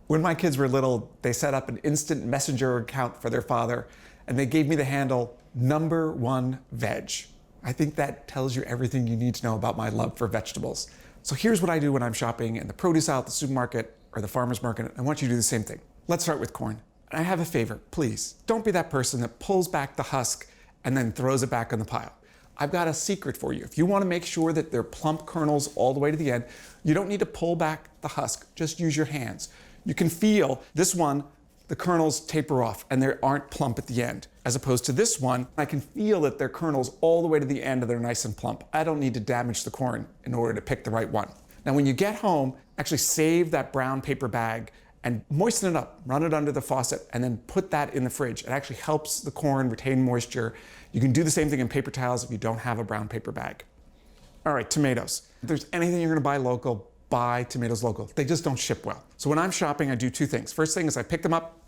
When my kids were little, they set up an instant messenger account for their father, and they gave me the handle #1veg. I think that tells you everything you need to know about my love for vegetables. So here's what I do when I'm shopping in the produce aisle at the supermarket or the farmer's market. I want you to do the same thing. Let's start with corn. And I have a favor, please. Don't be that person that pulls back the husk and then throws it back on the pile. I've got a secret for you. If you want to make sure that they're plump kernels all the way to the end, you don't need to pull back the husk. Just use your hands. You can feel this one, the kernels taper off and they aren't plump at the end. As opposed to this one, I can feel that their kernels all the way to the end and they're nice and plump. I don't need to damage the corn in order to pick the right one. Now when you get home, actually save that brown paper bag and moisten it up, run it under the faucet, and then put that in the fridge. It actually helps the corn retain moisture. You can do the same thing in paper towels if you don't have a brown paper bag. All right, tomatoes. If there's anything you're gonna buy local, buy tomatoes local. They just don't ship well. So when I'm shopping, I do two things. First thing is I pick them up,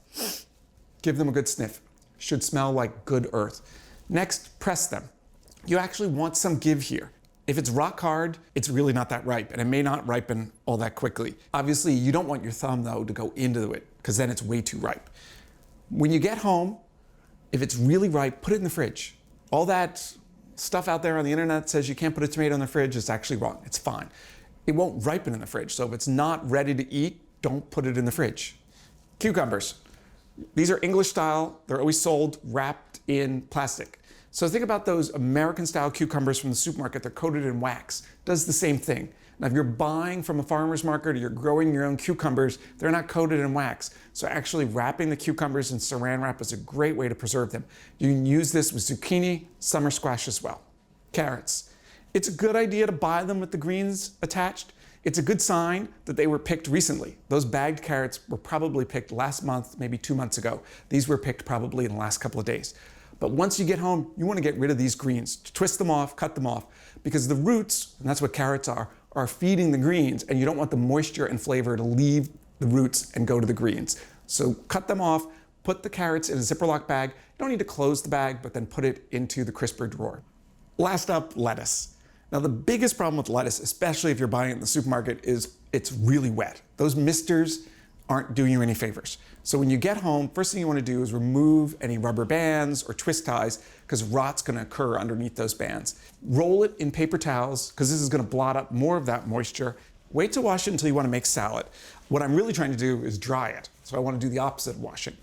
give them a good sniff. Should smell like good earth. Next, press them. You actually want some give here. If it's rock hard, it's really not that ripe, and it may not ripen all that quickly. Obviously, you don't want your thumb, though, to go into it, because then it's way too ripe. When you get home, if it's really ripe, put it in the fridge. All that stuff out there on the internet says you can't put a tomato in the fridge is actually wrong. It's fine. It won't ripen in the fridge, so if it's not ready to eat, don't put it in the fridge. Cucumbers. These are English style. They're always sold wrapped in plastic. So think about those American style cucumbers from the supermarket. They're coated in wax. Does the same thing. Now if you're buying from a farmer's market or you're growing your own cucumbers, they're not coated in wax. So actually wrapping the cucumbers in saran wrap is a great way to preserve them. You can use this with zucchini, summer squash as well. Carrots. It's a good idea to buy them with the greens attached. It's a good sign that they were picked recently. Those bagged carrots were probably picked last month, maybe 2 months ago. These were picked probably in the last couple of days. But once you get home, you want to get rid of these greens. Twist them off, cut them off, because the roots, and that's what carrots are feeding the greens, and you don't want the moisture and flavor to leave the roots and go to the greens. So cut them off, put the carrots in a Ziploc bag. You don't need to close the bag, but then put it into the crisper drawer. Last up, lettuce. Now the biggest problem with lettuce, especially if you're buying it in the supermarket, is it's really wet. Those misters aren't doing you any favors. So when you get home, first thing you want to do is remove any rubber bands or twist ties, because rot's going to occur underneath those bands. Roll it in paper towels, because this is going to blot up more of that moisture. Wait to wash it until you want to make salad. What I'm really trying to do is dry it. So I want to do the opposite of washing.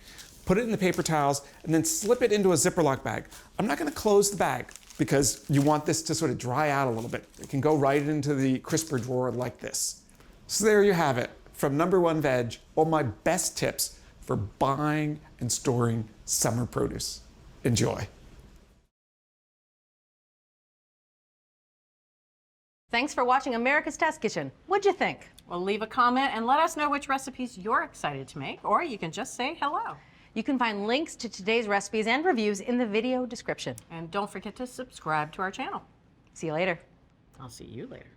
Put it in the paper towels and then slip it into a Ziploc bag. I'm not going to close the bag, because you want this to sort of dry out a little bit. It can go right into the crisper drawer like this. So there you have it. From #1veg, all my best tips for buying and storing summer produce. Enjoy. Thanks for watching America's Test Kitchen. What'd you think? Well, leave a comment and let us know which recipes you're excited to make, or you can just say hello. You can find links to today's recipes and reviews in the video description. And don't forget to subscribe to our channel. See you later. I'll see you later.